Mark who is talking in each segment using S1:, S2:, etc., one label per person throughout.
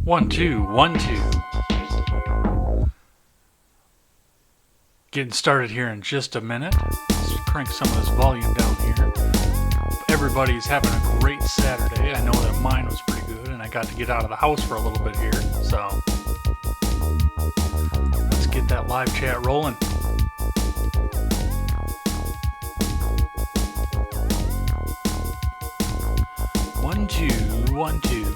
S1: One, two, 1, 2. Getting started here in just a minute. Let's crank some of this volume down here. Everybody's having a great Saturday. I know that mine was pretty good, and I got to get out of the house for a little bit here. So let's get that live chat rolling. One, two, 1, 2.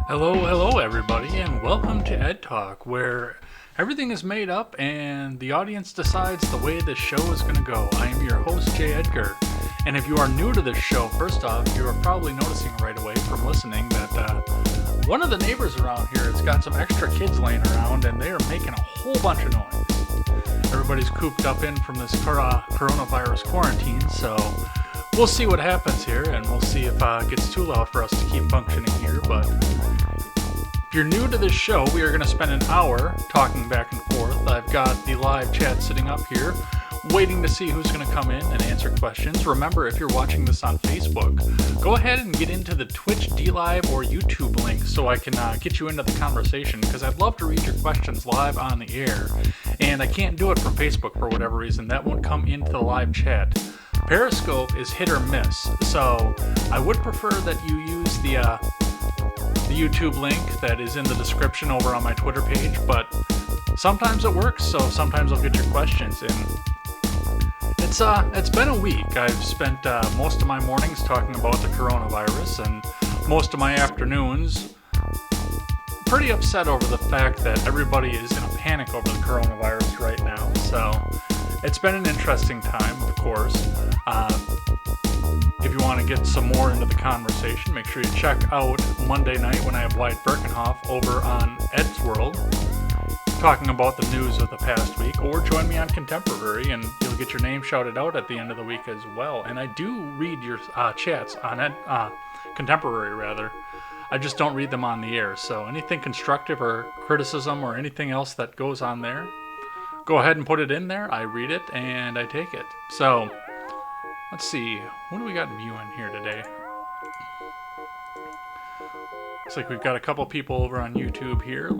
S1: Hello everybody, and welcome to Ed Talk, where everything is made up and the audience decides the way this show is going to go. I am your host, Jay Edgar, and if you are new to this show, first off, you are probably noticing right away from listening that one of the neighbors around here has got some extra kids laying around, and they are making a whole bunch of noise. Everybody's cooped up in from this coronavirus quarantine, so we'll see what happens here, and we'll see if it gets too loud for us to keep functioning here. But if you're new to this show, we are going to spend an hour talking back and forth. I've got the live chat sitting up here, waiting to see who's going to come in and answer questions. Remember, if you're watching this on Facebook, go ahead and get into the Twitch, DLive, or YouTube link so I can get you into the conversation, because I'd love to read your questions live on the air. And I can't do it from Facebook for whatever reason. That won't come into the live chat. Periscope is hit or miss, so I would prefer that you use the YouTube link that is in the description over on my Twitter page, but sometimes it works, so sometimes I'll get your questions in. It's been a week. I've spent most of my mornings talking about the coronavirus, and most of my afternoons pretty upset over the fact that everybody is in a panic over the coronavirus right now, so it's been an interesting time, of course. If you want to get some more into the conversation, make sure you check out Monday night when I have Wyatt Birkenhoff over on Ed's World, talking about the news of the past week, or join me on Contemporary, and you'll get your name shouted out at the end of the week as well. And I do read your chats on Contemporary, rather. I just don't read them on the air, so anything constructive or criticism or anything else that goes on there, go ahead and put it in there. I read it and I take it. So let's see, what do we got viewing here today? Looks like we've got a couple people over on YouTube here,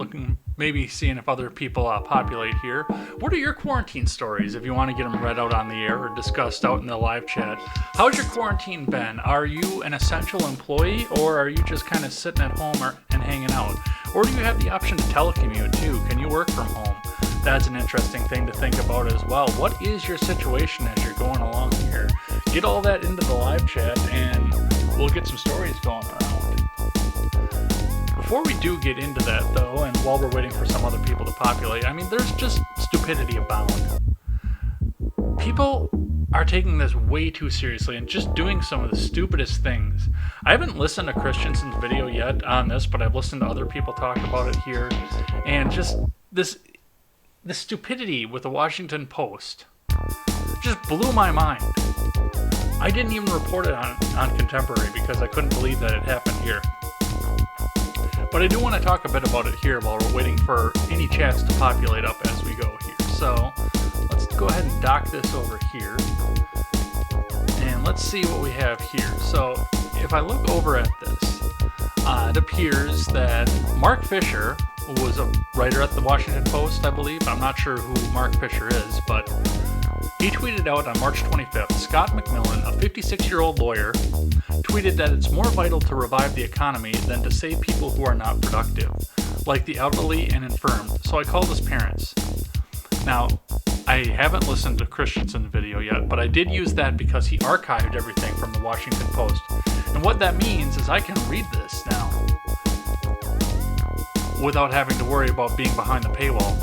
S1: maybe seeing if other people populate here. What are your quarantine stories, if you want to get them read out on the air or discussed out in the live chat? How's your quarantine been? Are you an essential employee, or are you just kind of sitting at home and hanging out? Or do you have the option to telecommute too? Can you work from home? That's an interesting thing to think about as well. What is your situation as you're going along here? Get all that into the live chat and we'll get some stories going around. Before we do get into that, though, and while we're waiting for some other people to populate, I mean, there's just stupidity abound. People are taking this way too seriously and just doing some of the stupidest things. I haven't listened to Christensen's video yet on this, but I've listened to other people talk about it here, and just this stupidity with the Washington Post just blew my mind. I didn't even report it on Contemporary because I couldn't believe that it happened here. But I do want to talk a bit about it here while we're waiting for any chats to populate up as we go here. So let's go ahead and dock this over here. And let's see what we have here. So if I look over at this, it appears that Mark Fisher, who was a writer at the Washington Post, I believe. I'm not sure who Mark Fisher is, but he tweeted out on March 25th, Scott McMillan, a 56-year-old lawyer, tweeted that it's more vital to revive the economy than to save people who are not productive, like the elderly and infirmed, so I called his parents. Now, I haven't listened to Christensen's video yet, but I did use that because he archived everything from the Washington Post. And what that means is I can read this now without having to worry about being behind the paywall.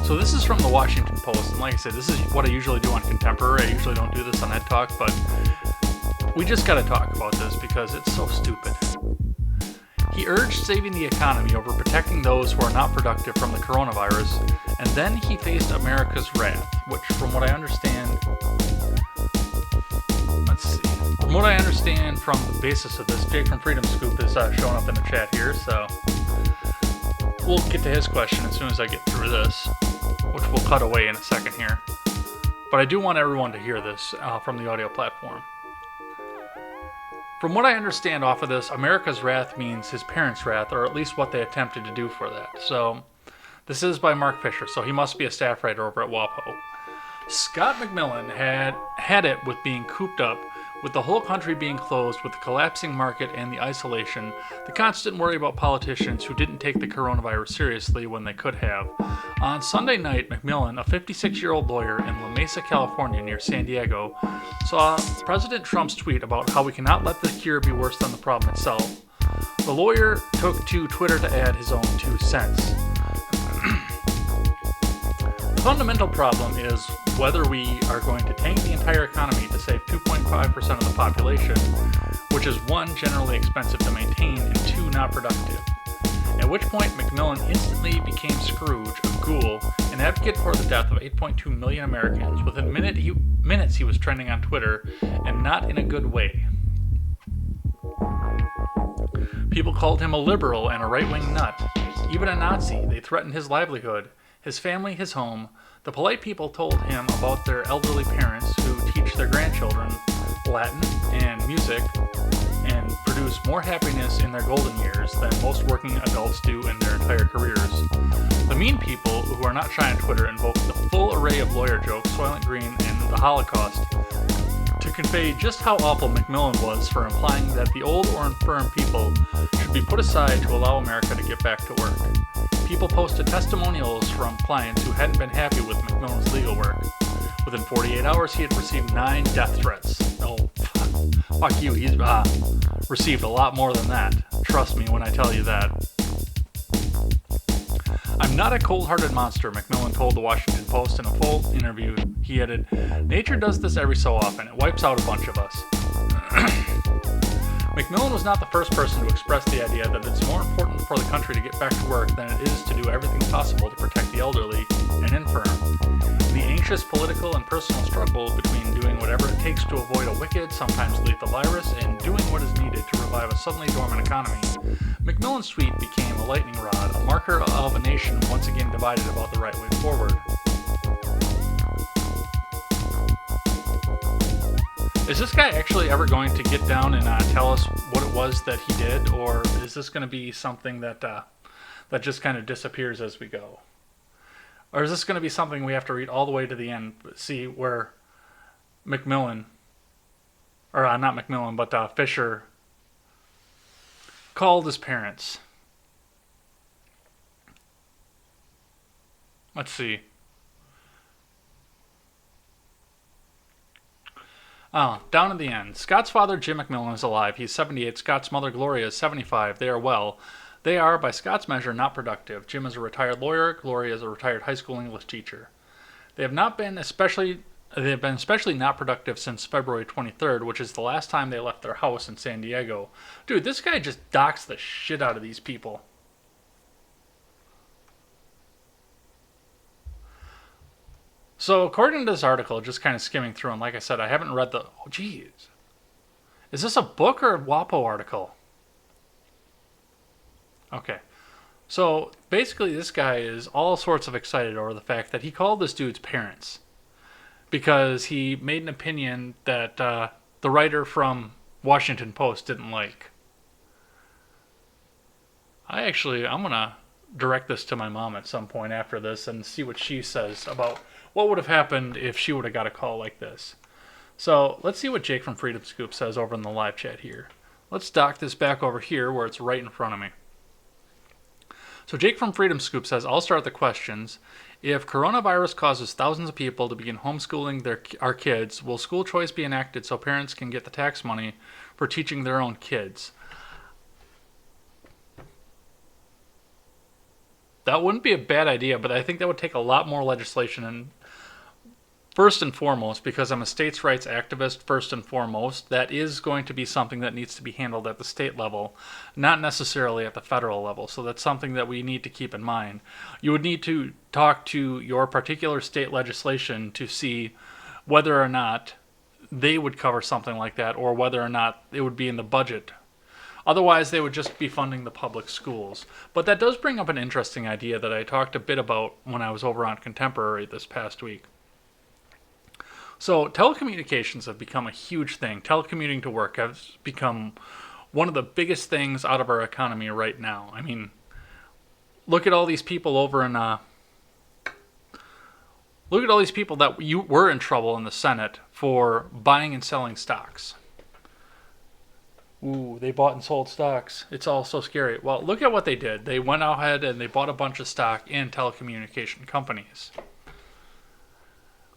S1: So this is from the Washington Post, and like I said, this is what I usually do on Contemporary. I usually don't do this on Ed Talk, but we just gotta talk about this because it's so stupid. He urged saving the economy over protecting those who are not productive from the coronavirus, and then he faced America's wrath, which from what I understand, from what I understand from the basis of this, Jake from Freedom Scoop is showing up in the chat here, so we'll get to his question as soon as I get through this, which we'll cut away in a second here. But I do want everyone to hear this from the audio platform. From what I understand off of this, America's wrath means his parents' wrath, or at least what they attempted to do for that. So this is by Mark Fisher, so he must be a staff writer over at WaPo. Scott McMillan had it with being cooped up, with the whole country being closed, with the collapsing market and the isolation, the constant worry about politicians who didn't take the coronavirus seriously when they could have. On Sunday night, McMillan, a 56-year-old lawyer in La Mesa, California, near San Diego, saw President Trump's tweet about how we cannot let the cure be worse than the problem itself. The lawyer took to Twitter to add his own 2 cents. The fundamental problem is whether we are going to tank the entire economy to save 2.5% of the population, which is 1, generally expensive to maintain, and 2, not productive. At which point McMillan instantly became Scrooge, a ghoul, an advocate for the death of 8.2 million Americans. Within minutes he was trending on Twitter, and not in a good way. People called him a liberal and a right-wing nut, even a Nazi. They threatened his livelihood, his family, his home. The polite people told him about their elderly parents who teach their grandchildren Latin and music and produce more happiness in their golden years than most working adults do in their entire careers. The mean people, who are not shy on Twitter, invoked the full array of lawyer jokes, Soylent Green, and the Holocaust to convey just how awful McMillan was for implying that the old or infirm people should be put aside to allow America to get back to work. People posted testimonials from clients who hadn't been happy with McMillan's legal work. Within 48 hours, he had received 9 death threats. Oh, fuck you, he's received a lot more than that. Trust me when I tell you that. I'm not a cold-hearted monster, McMillan told the Washington Post in a full interview. He added, nature does this every so often. It wipes out a bunch of us. McMillan was not the first person to express the idea that it's more important for the country to get back to work than it is to do everything possible to protect the elderly and infirm. The anxious political and personal struggle between doing whatever it takes to avoid a wicked, sometimes lethal virus, and doing what is needed to revive a suddenly dormant economy, McMillan's tweet became a lightning rod, a marker of a nation once again divided about the right way forward. Is this guy actually ever going to get down and tell us what it was that he did, or is this going to be something that that just kind of disappears as we go? Or is this going to be something we have to read all the way to the end, see where Macmillan, or not Macmillan, but Fisher called his parents? Let's see. Down at the end. Scott's father, Jim Macmillan, is alive. He's 78. Scott's mother, Gloria, is 75. They are well. They are, by Scott's measure, not productive. Jim is a retired lawyer. Gloria is a retired high school English teacher. They have been especially not productive since February 23rd, which is the last time they left their house in San Diego. Dude, this guy just docks the shit out of these people. So, according to this article, just kind of skimming through, and like I said, I haven't read the... Oh, geez. Is this a book or a WaPo article? Okay. So, basically, this guy is all sorts of excited over the fact that he called this dude's parents because he made an opinion that the writer from Washington Post didn't like. I'm going to direct this to my mom at some point after this and see what she says about what would have happened if she would have got a call like this. So let's see what Jake from Freedom Scoop says over in the live chat here. Let's dock this back over here where it's right in front of me. So Jake from Freedom Scoop says, I'll start the questions. If coronavirus causes thousands of people to begin homeschooling our kids, will school choice be enacted so parents can get the tax money for teaching their own kids? That wouldn't be a bad idea, but I think that would take a lot more legislation. And first and foremost, because I'm a states' rights activist, first and foremost, that is going to be something that needs to be handled at the state level, not necessarily at the federal level. So that's something that we need to keep in mind. You would need to talk to your particular state legislation to see whether or not they would cover something like that, or whether or not it would be in the budget. Otherwise, they would just be funding the public schools. But that does bring up an interesting idea that I talked a bit about when I was over on Contemporary this past week. So telecommunications have become a huge thing. Telecommuting to work has become one of the biggest things out of our economy right now. I mean, look at all these people over in... look at all these people that were in trouble in the Senate for buying and selling stocks. Ooh, they bought and sold stocks. It's all so scary. Well, look at what they did. They went ahead and they bought a bunch of stock in telecommunication companies.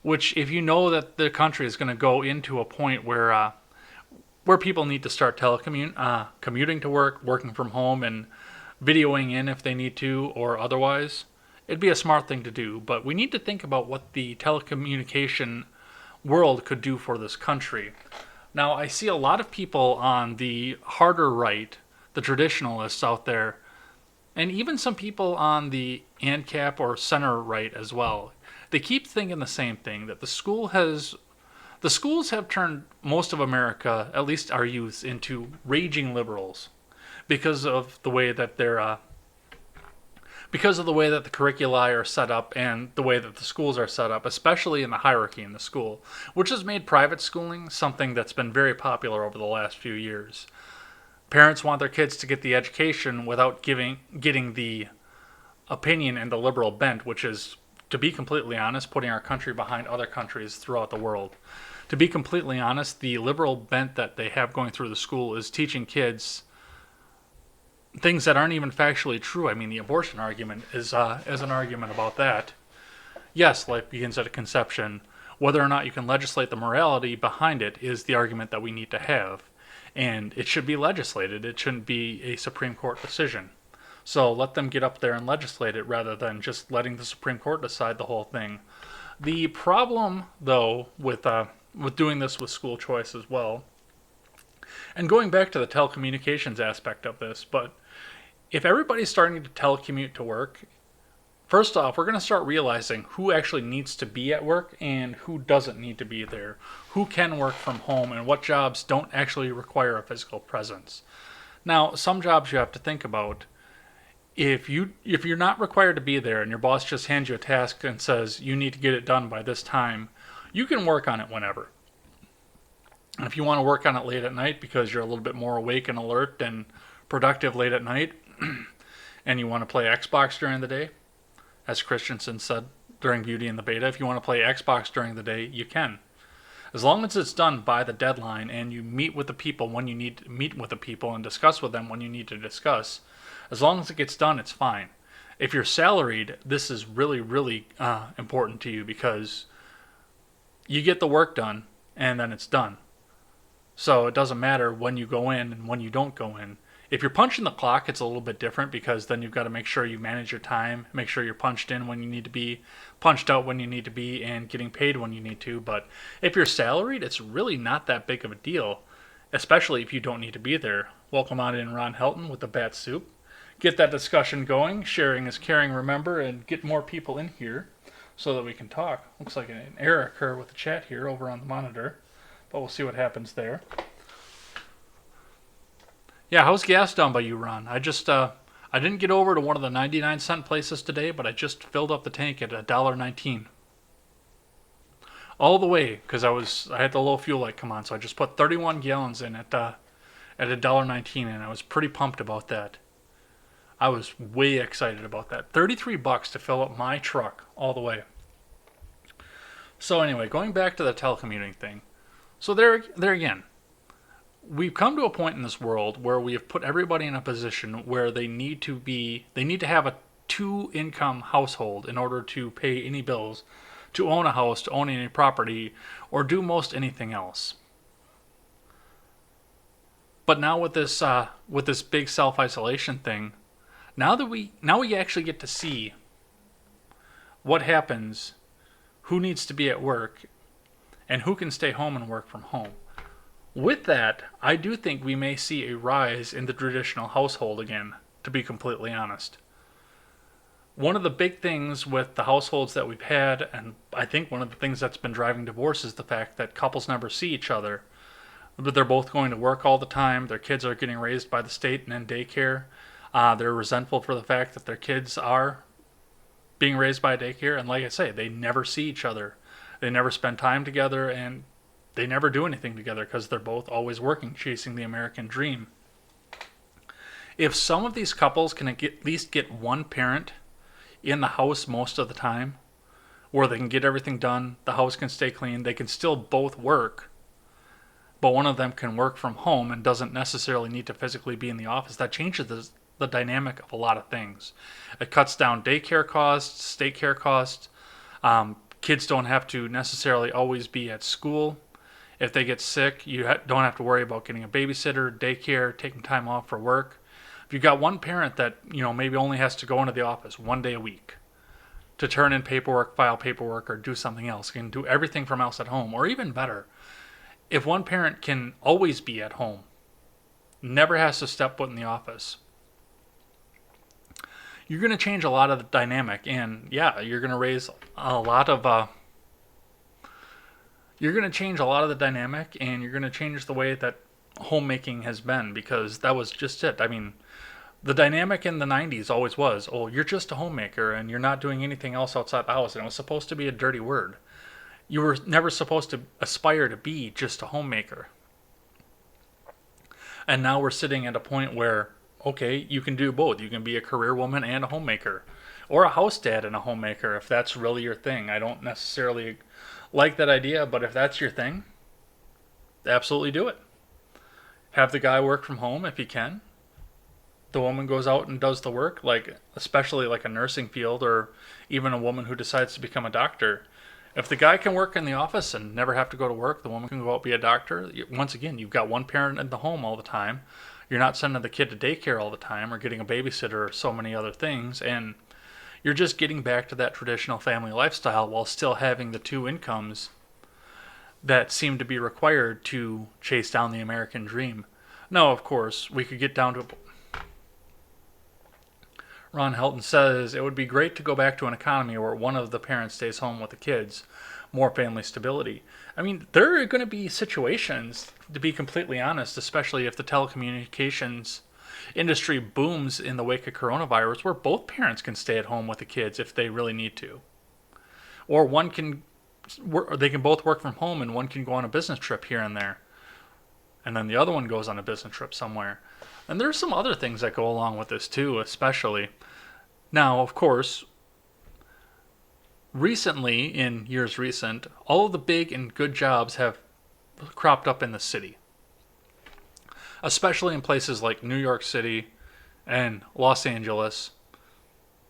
S1: Which, if you know that the country is going to go into a point where people need to start commuting to work, working from home, and videoing in if they need to or otherwise, it'd be a smart thing to do. But we need to think about what the telecommunication world could do for this country. Now, I see a lot of people on the harder right, the traditionalists out there, and even some people on the ANCAP or center right as well. They keep thinking the same thing, that the schools have turned most of America, at least our youth, into raging liberals because of the way that the curricula are set up and the way that the schools are set up, especially in the hierarchy in the school, which has made private schooling something that's been very popular over the last few years. Parents want their kids to get the education without getting the opinion and the liberal bent, which is, to be completely honest, putting our country behind other countries throughout the world. To be completely honest, the liberal bent that they have going through the school is teaching kids things that aren't even factually true. I mean, the abortion argument is an argument about that. Yes, life begins at conception. Whether or not you can legislate the morality behind it is the argument that we need to have. And it should be legislated. It shouldn't be a Supreme Court decision. So let them get up there and legislate it rather than just letting the Supreme Court decide the whole thing. The problem, though, with doing this with school choice as well, and going back to the telecommunications aspect of this, but if everybody's starting to telecommute to work, first off, we're going to start realizing who actually needs to be at work and who doesn't need to be there, who can work from home, and what jobs don't actually require a physical presence. Now, some jobs you have to think about. If you're not required to be there and your boss just hands you a task and says you need to get it done by this time, you can work on it whenever. And if you want to work on it late at night because you're a little bit more awake and alert and productive late at night, and you want to play Xbox during the day, as Christensen said during Beauty and the Beta, if you want to play Xbox during the day, you can. As long as it's done by the deadline and you meet with the people when you need to meet with the people and discuss with them when you need to discuss, as long as it gets done, it's fine. If you're salaried, this is really, really important to you because you get the work done and then it's done. So it doesn't matter when you go in and when you don't go in. If you're punching the clock, it's a little bit different because then you've got to make sure you manage your time, make sure you're punched in when you need to be, punched out when you need to be, and getting paid when you need to. But if you're salaried, it's really not that big of a deal, especially if you don't need to be there. Welcome on in, Ron Helton with the Bat Soup. Get that discussion going. Sharing is caring, remember, and get more people in here so that we can talk. Looks like an error occurred with the chat here over on the monitor, but we'll see what happens there. Yeah, how's gas down by you, Ron? I didn't get over to one of the 99-cent places today, but I just filled up the tank at $1.19. All the way, because I had the low fuel light come on, so I just put 31 gallons in at $1.19, and I was pretty pumped about that. I was way excited about that. $33 to fill up my truck all the way. So anyway, going back to the telecommuting thing. So there again. We've come to a point in this world where we have put everybody in a position where they need to have a 2-income household in order to pay any bills, to own a house, to own any property, or do most anything else. But now with this big self-isolation thing, now we actually get to see what happens, who needs to be at work, and who can stay home and work from home. With that, I do think we may see a rise in the traditional household again, to be completely honest. One of the big things with the households that we've had, and I think one of the things that's been driving divorce, is the fact that couples never see each other. But they're both going to work all the time, their kids are getting raised by the state and in daycare. They're resentful for the fact that their kids are being raised by a daycare, and like I say, they never see each other. They never spend time together, and they never do anything together because they're both always working, chasing the American dream. If some of these couples can at least get one parent in the house most of the time, where they can get everything done, the house can stay clean, they can still both work, but one of them can work from home and doesn't necessarily need to physically be in the office, that changes the dynamic of a lot of things. It cuts down daycare costs, state care costs. Kids don't have to necessarily always be at school. If they get sick, you don't have to worry about getting a babysitter, daycare, taking time off for work. If you've got one parent that, maybe only has to go into the office one day a week to turn in paperwork, file paperwork, or do something else, can do everything from else at home, or even better, if one parent can always be at home, never has to step foot in the office, you're going to change a lot of the dynamic, and yeah, you're going to raise a lot of you're going to change a lot of the dynamic, and you're going to change the way that homemaking has been, because that was just it. I mean, the dynamic in the 90s always was, oh, you're just a homemaker, and you're not doing anything else outside the house, and it was supposed to be a dirty word. You were never supposed to aspire to be just a homemaker. And now we're sitting at a point where, okay, you can do both. You can be a career woman and a homemaker, or a house dad and a homemaker, if that's really your thing. I don't necessarily like that idea, but if that's your thing, absolutely do it. Have the guy work from home if he can. The woman goes out and does the work, especially like a nursing field, or even a woman who decides to become a doctor. If the guy can work in the office and never have to go to work, the woman can go out and be a doctor. Once again, you've got one parent in the home all the time. You're not sending the kid to daycare all the time or getting a babysitter or so many other things, and you're just getting back to that traditional family lifestyle while still having the 2 incomes that seem to be required to chase down the American dream. Now, of course, we could get down to... Ron Helton says, it would be great to go back to an economy where one of the parents stays home with the kids. More family stability. I mean, there are going to be situations, to be completely honest, especially if the telecommunications industry booms in the wake of coronavirus, where both parents can stay at home with the kids if they really need to. Or they can both work from home and one can go on a business trip here and there. and then the other one goes on a business trip somewhere. And there's some other things that go along with this too, especially. Now, of course, recently, in years recent, all of the big and good jobs have cropped up in the city, especially in places like New York City and Los Angeles.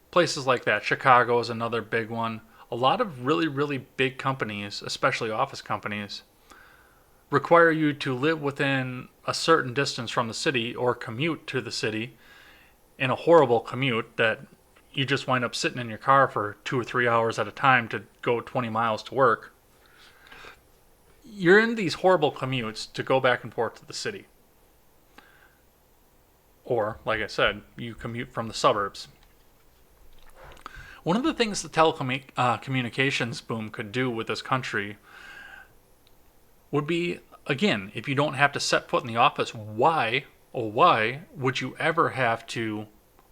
S1: Places like that. Chicago is another big one. A lot of really, really big companies, especially office companies, require you to live within a certain distance from the city or commute to the city in a horrible commute that you just wind up sitting in your car for 2 or 3 hours at a time to go 20 miles to work. You're in these horrible commutes to go back and forth to the city. Or, like I said, you commute from the suburbs. One of the things the telecommunications boom could do with this country would be, again, if you don't have to set foot in the office, why would you ever have to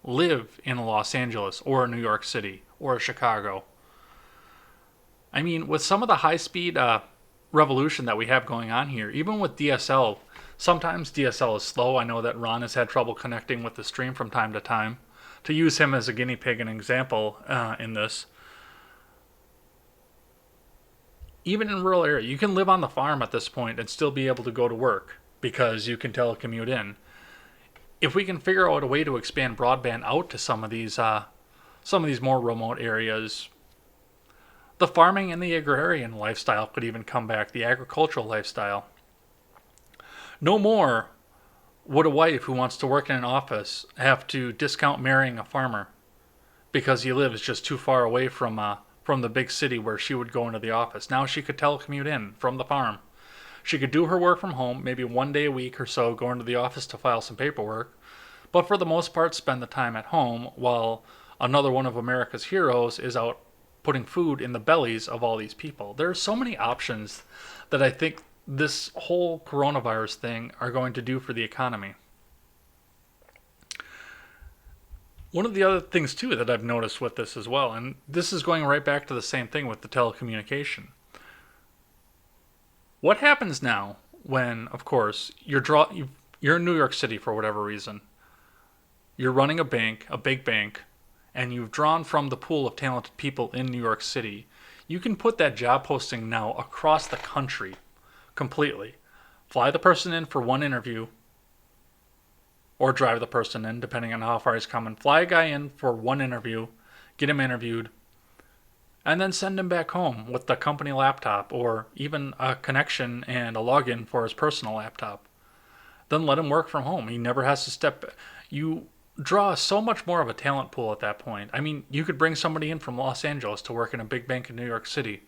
S1: live in Los Angeles or New York City or Chicago? I mean, with some of the high-speed revolution that we have going on here, even with DSL, sometimes DSL is slow. I know that Ron has had trouble connecting with the stream from time to time. To use him as a guinea pig and example in this, even in rural area, you can live on the farm at this point and still be able to go to work because you can telecommute in. If we can figure out a way to expand broadband out to some of these more remote areas, the farming and the agrarian lifestyle could even come back, the agricultural lifestyle. No more would a wife who wants to work in an office have to discount marrying a farmer because he lives just too far away from the big city where she would go into the office. Now she could telecommute in from the farm. She could do her work from home, maybe one day a week or so, go into the office to file some paperwork, but for the most part spend the time at home while another one of America's heroes is out putting food in the bellies of all these people. There are so many options that I think this whole coronavirus thing are going to do for the economy. One of the other things too that I've noticed with this as well, and this is going right back to the same thing with the telecommunication. What happens now when, of course, you're in New York City for whatever reason, you're running a bank, a big bank, and you've drawn from the pool of talented people in New York City, you can put that job posting now across the country completely. Fly the person in for one interview, or drive the person in, depending on how far he's coming. Fly a guy in for one interview, get him interviewed, and then send him back home with the company laptop or even a connection and a login for his personal laptop. Then let him work from home. He never has to step. You draw so much more of a talent pool at that point. I mean, you could bring somebody in from Los Angeles to work in a big bank in New York City.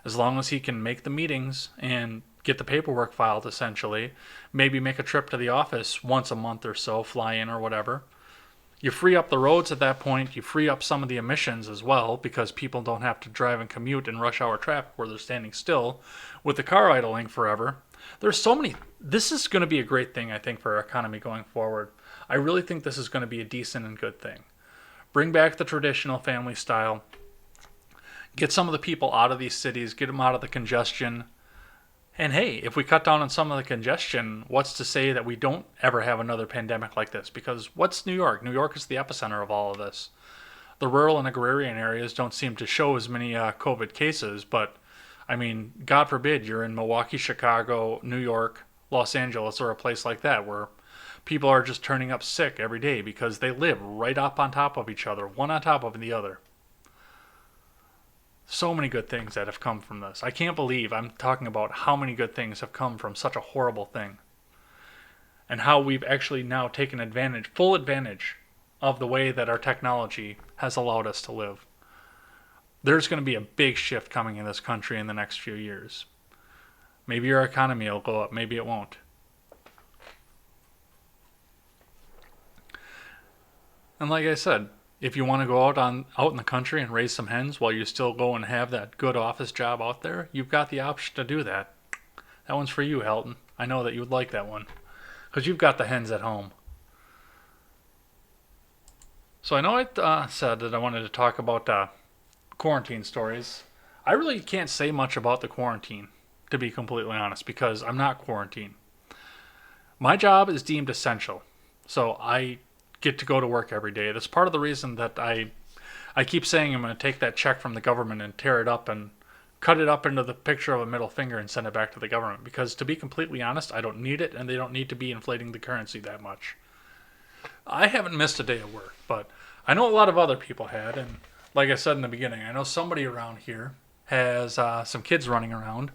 S1: As long as he can make the meetings and get the paperwork filed, essentially, maybe make a trip to the office once a month or so, fly in or whatever. You free up the roads at that point. You free up some of the emissions as well because people don't have to drive and commute in rush hour traffic where they're standing still with the car idling forever. There's so many. This is going to be a great thing, I think, for our economy going forward. I really think this is going to be a decent and good thing. Bring back the traditional family style. Get some of the people out of these cities. Get them out of the congestion. And hey, if we cut down on some of the congestion, what's to say that we don't ever have another pandemic like this? Because what's New York? New York is the epicenter of all of this. The rural and agrarian areas don't seem to show as many COVID cases, but I mean, God forbid you're in Milwaukee, Chicago, New York, Los Angeles, or a place like that where people are just turning up sick every day because they live right up on top of each other, one on top of the other. So many good things that have come from this. I can't believe I'm talking about how many good things have come from such a horrible thing. And how we've actually now taken advantage, full advantage, of the way that our technology has allowed us to live. There's going to be a big shift coming in this country in the next few years. Maybe your economy will go up, maybe it won't. And like I said, if you want to go out in the country and raise some hens while you still go and have that good office job out there, you've got the option to do that. That one's for you, Helton. I know that you would like that one because you've got the hens at home. So I know I said that I wanted to talk about quarantine stories. I really can't say much about the quarantine, to be completely honest, because I'm not quarantined. My job is deemed essential, so I get to go to work every day. That's part of the reason that I keep saying I'm going to take that check from the government and tear it up and cut it up into the picture of a middle finger and send it back to the government. Because to be completely honest, I don't need it, and they don't need to be inflating the currency that much. I haven't missed a day of work, but I know a lot of other people had, and like I said in the beginning, I know somebody around here has some kids running around.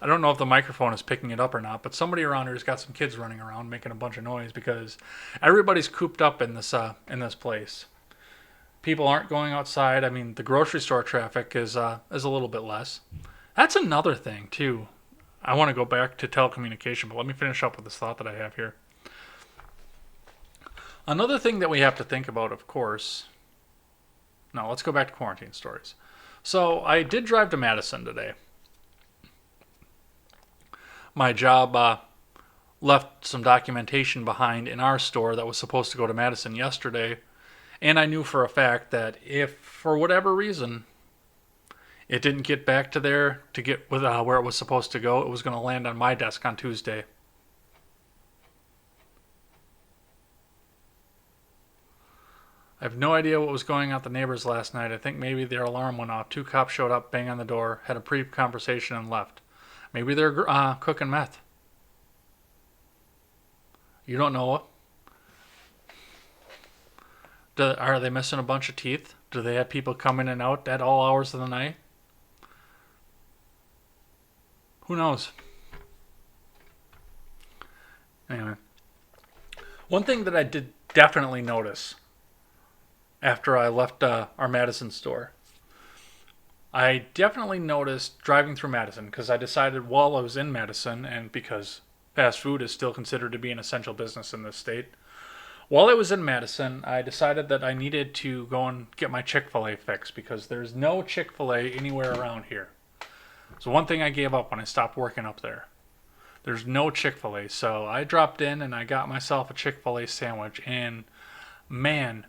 S1: I don't know if the microphone is picking it up or not, but somebody around here has got some kids running around making a bunch of noise because everybody's cooped up in this place. People aren't going outside. I mean, the grocery store traffic is a little bit less. That's another thing too. I want to go back to telecommunication, but let me finish up with this thought that I have here. Another thing that we have to think about, of course. No, let's go back to quarantine stories. So I did drive to Madison today. My job left some documentation behind in our store that was supposed to go to Madison yesterday. And I knew for a fact that if, for whatever reason, it didn't get back to there to get with where it was supposed to go, it was going to land on my desk on Tuesday. I have no idea what was going on with the neighbors last night. I think maybe their alarm went off. 2 cops showed up, banged on the door, had a brief conversation, and left. Maybe they're cooking meth. You don't know. Are they missing a bunch of teeth? Do they have people come in and out at all hours of the night? Who knows? Anyway. One thing that I did definitely notice after I left our Madison store, I definitely noticed driving through Madison because I decided while I was in Madison, and because fast food is still considered to be an essential business in this state, while I was in Madison, I decided that I needed to go and get my ChickfilA fix because there's no ChickfilA anywhere around here. So one thing I gave up when I stopped working up there. There's no ChickfilA. So I dropped in and I got myself a ChickfilA sandwich. And man,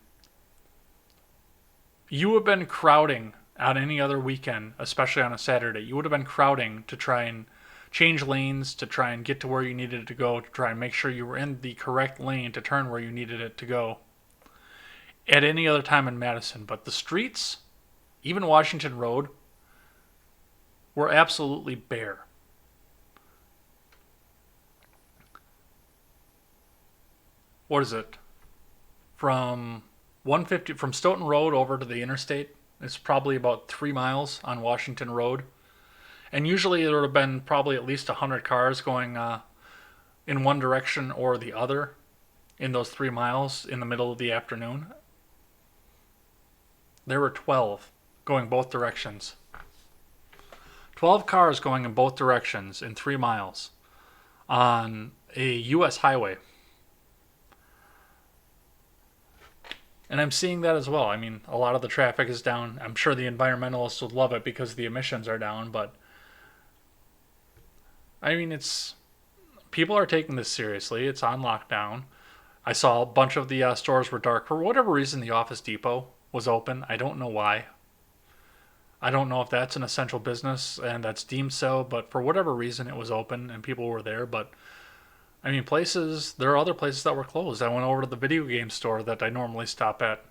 S1: you would have been crowding on any other weekend, especially on a Saturday. You would have been crowding to try and change lanes, to try and get to where you needed to go, to try and make sure you were in the correct lane to turn where you needed it to go at any other time in Madison. But the streets, even Washington Road, were absolutely bare. What is it? From 150 from Stoughton Road over to the interstate, it's probably about 3 miles on Washington Road. And usually there would have been probably at least 100 cars going in one direction or the other in those 3 miles in the middle of the afternoon. There were 12 going both directions. 12 cars going in both directions in 3 miles on a U.S. highway. And I'm seeing that as well. I mean, a lot of the traffic is down. I'm sure the environmentalists would love it because the emissions are down, but I mean, people are taking this seriously. It's on lockdown. I saw a bunch of the stores were dark. For whatever reason, the Office Depot was open. I don't know why. I don't know if that's an essential business and that's deemed so, but for whatever reason, it was open and people were there. But I mean, there are other places that were closed. I went over to the video game store that I normally stop at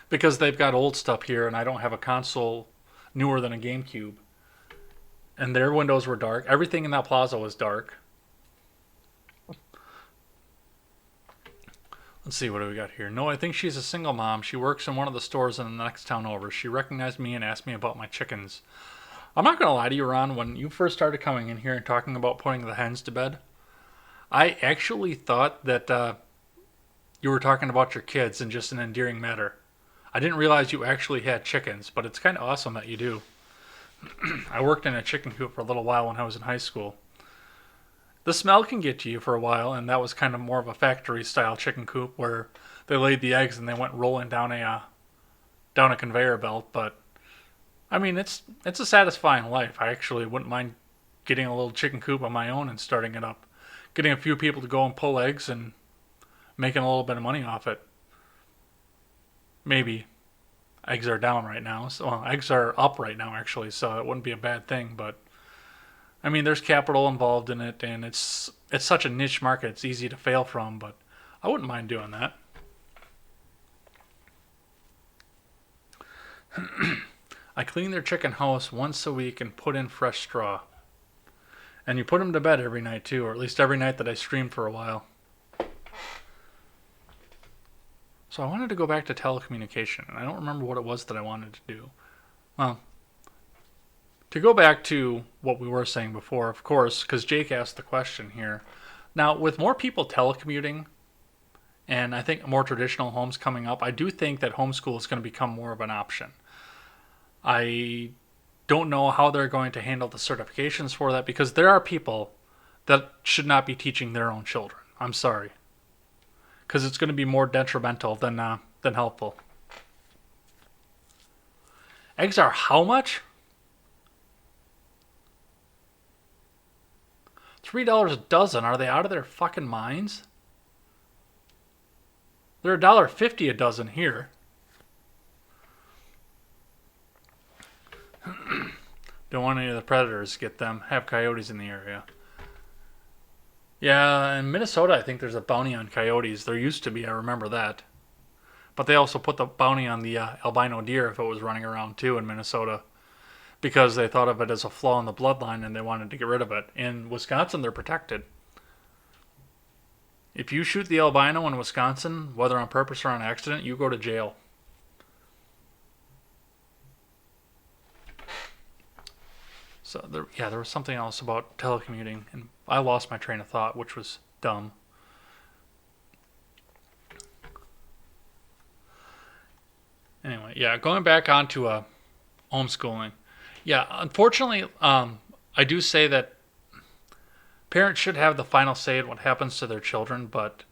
S1: because they've got old stuff here and I don't have a console newer than a GameCube. And their windows were dark. Everything in that plaza was dark. Let's see, what do we got here? No, I think she's a single mom. She works in one of the stores in the next town over. She recognized me and asked me about my chickens. I'm not going to lie to you, Ron. When you first started coming in here and talking about putting the hens to bed, I actually thought that you were talking about your kids in just an endearing manner. I didn't realize you actually had chickens, but it's kind of awesome that you do. I worked in a chicken coop for a little while when I was in high school. The smell can get to you for a while, and that was kind of more of a factory-style chicken coop where they laid the eggs and they went rolling down a conveyor belt. But I mean, it's a satisfying life. I actually wouldn't mind getting a little chicken coop of my own and starting it up, getting a few people to go and pull eggs and making a little bit of money off it. Maybe. Eggs are down right now. So, well, eggs are up right now, actually, so it wouldn't be a bad thing. But I mean, there's capital involved in it, and it's such a niche market. It's easy to fail from, but I wouldn't mind doing that. I clean their chicken house once a week and put in fresh straw. And you put them to bed every night too, or at least every night that I streamed for a while. So I wanted to go back to telecommunication, and I don't remember what it was that I wanted to do. Well, to go back to what we were saying before, of course, because Jake asked the question here. Now, with more people telecommuting, and I think more traditional homes coming up, I do think that homeschool is going to become more of an option. I don't know how they're going to handle the certifications for that, because there are people that should not be teaching their own children. I'm sorry. Because it's going to be more detrimental than helpful. Eggs are how much? $3 a dozen. Are they out of their fucking minds? They're $1.50 a dozen here. Don't want any of the predators to get them. Have coyotes in the area. Yeah, in Minnesota, I think there's a bounty on coyotes. There used to be, I remember that. But they also put the bounty on the albino deer if it was running around too in Minnesota, because they thought of it as a flaw in the bloodline and they wanted to get rid of it. In Wisconsin, they're protected. If you shoot the albino in Wisconsin, whether on purpose or on accident, you go to jail. So there was something else about telecommuting, and I lost my train of thought, which was dumb. Anyway, yeah, going back onto homeschooling. Yeah, unfortunately, I do say that parents should have the final say in what happens to their children, but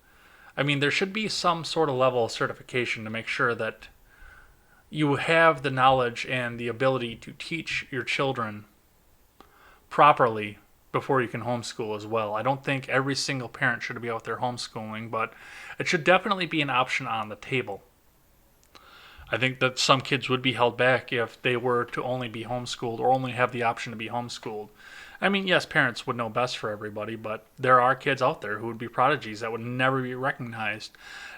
S1: I mean, there should be some sort of level of certification to make sure that you have the knowledge and the ability to teach your children properly before you can homeschool as well. I don't think every single parent should be out there homeschooling, but it should definitely be an option on the table. I think that some kids would be held back if they were to only be homeschooled or only have the option to be homeschooled. I mean, yes, parents would know best for everybody, but there are kids out there who would be prodigies that would never be recognized,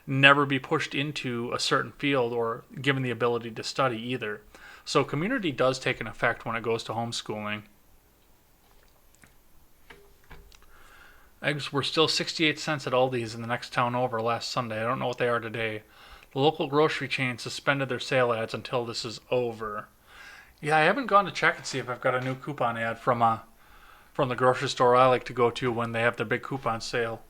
S1: never be pushed into a certain field or given the ability to study either. So community does take an effect when it goes to homeschooling. Eggs were still 68 cents at Aldi's in the next town over last Sunday. I don't know what they are today. The local grocery chain suspended their sale ads until this is over. Yeah, I haven't gone to check and see if I've got a new coupon ad from the grocery store I like to go to when they have their big coupon sale.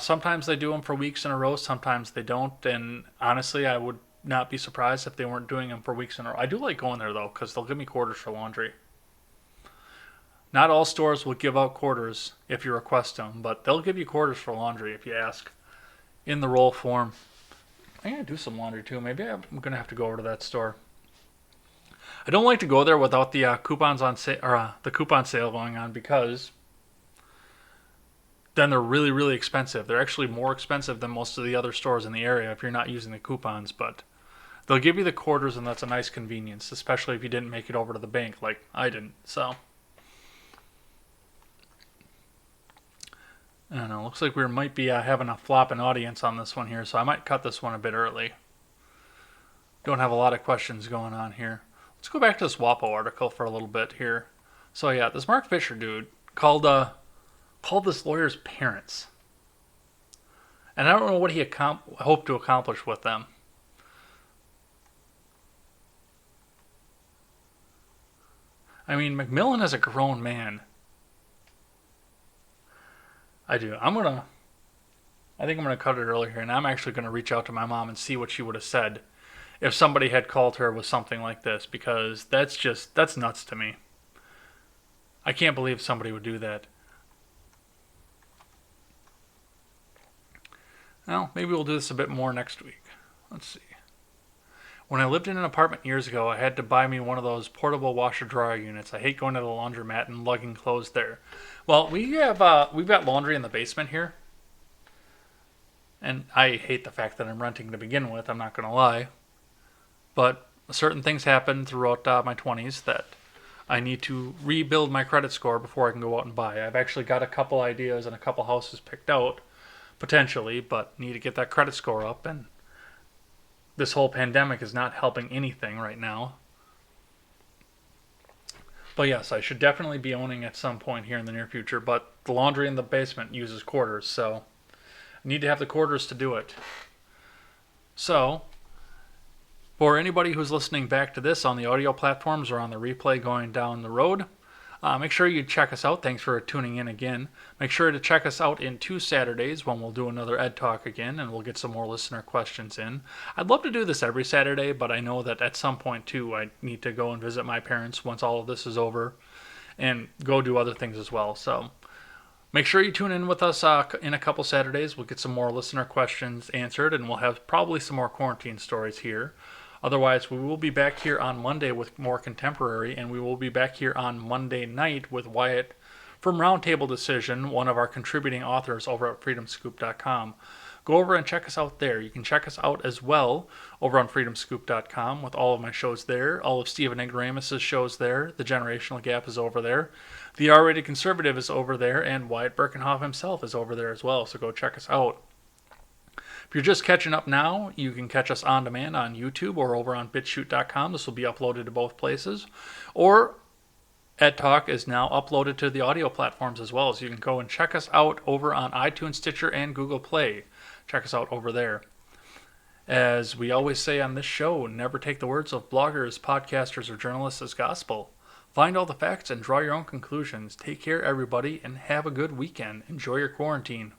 S1: Sometimes they do them for weeks in a row, sometimes they don't, and honestly, I would not be surprised if they weren't doing them for weeks in a row. I do like going there, though, because they'll give me quarters for laundry. Not all stores will give out quarters if you request them, but they'll give you quarters for laundry if you ask in the roll form. I'm going to do some laundry too. Maybe I'm going to have to go over to that store. I don't like to go there without the coupons on sale or the coupon sale going on, because then they're really, really expensive. They're actually more expensive than most of the other stores in the area if you're not using the coupons, but they'll give you the quarters, and that's a nice convenience, especially if you didn't make it over to the bank like I didn't. So I don't know. Looks like we might be having a flopping audience on this one here, so I might cut this one a bit early. Don't have a lot of questions going on here. Let's go back to this WaPo article for a little bit here. So yeah, this Mark Fisher dude called this lawyer's parents, and I don't know what he hoped to accomplish with them. I mean, McMillan is a grown man. I do. I think I'm gonna cut it early here, and I'm actually gonna reach out to my mom and see what she would have said if somebody had called her with something like this, because that's nuts to me. I can't believe somebody would do that. Well, maybe we'll do this a bit more next week. Let's see. When I lived in an apartment years ago, I had to buy me one of those portable washer-dryer units. I hate going to the laundromat and lugging clothes there. Well, we've got laundry in the basement here, and I hate the fact that I'm renting to begin with. I'm not going to lie, but certain things happened throughout my 20s that I need to rebuild my credit score before I can go out and buy. I've actually got a couple ideas and a couple houses picked out, potentially, but need to get that credit score up, and this whole pandemic is not helping anything right now. But yes, I should definitely be owning at some point here in the near future, but the laundry in the basement uses quarters, so I need to have the quarters to do it. So, for anybody who's listening back to this on the audio platforms or on the replay going down the road, make sure you check us out. Thanks for tuning in again. Make sure to check us out in 2 Saturdays when we'll do another Ed Talk again, and we'll get some more listener questions in. I'd love to do this every Saturday, but I know that at some point, too, I need to go and visit my parents once all of this is over and go do other things as well. So make sure you tune in with us in a couple Saturdays. We'll get some more listener questions answered, and we'll have probably some more quarantine stories here. Otherwise, we will be back here on Monday with more contemporary, and we will be back here on Monday night with Wyatt from Roundtable Decision, one of our contributing authors over at freedomscoop.com. Go over and check us out there. You can check us out as well over on freedomscoop.com with all of my shows there. All of Stephen Ignoramus' shows there. The Generational Gap is over there. The R-Rated Conservative is over there, and Wyatt Birkenhoff himself is over there as well, so go check us out. If you're just catching up now, you can catch us on demand on YouTube or over on BitChute.com. This will be uploaded to both places. Or Ed Talk is now uploaded to the audio platforms as well, so you can go and check us out over on iTunes, Stitcher, and Google Play. Check us out over there. As we always say on this show, never take the words of bloggers, podcasters, or journalists as gospel. Find all the facts and draw your own conclusions. Take care, everybody, and have a good weekend. Enjoy your quarantine.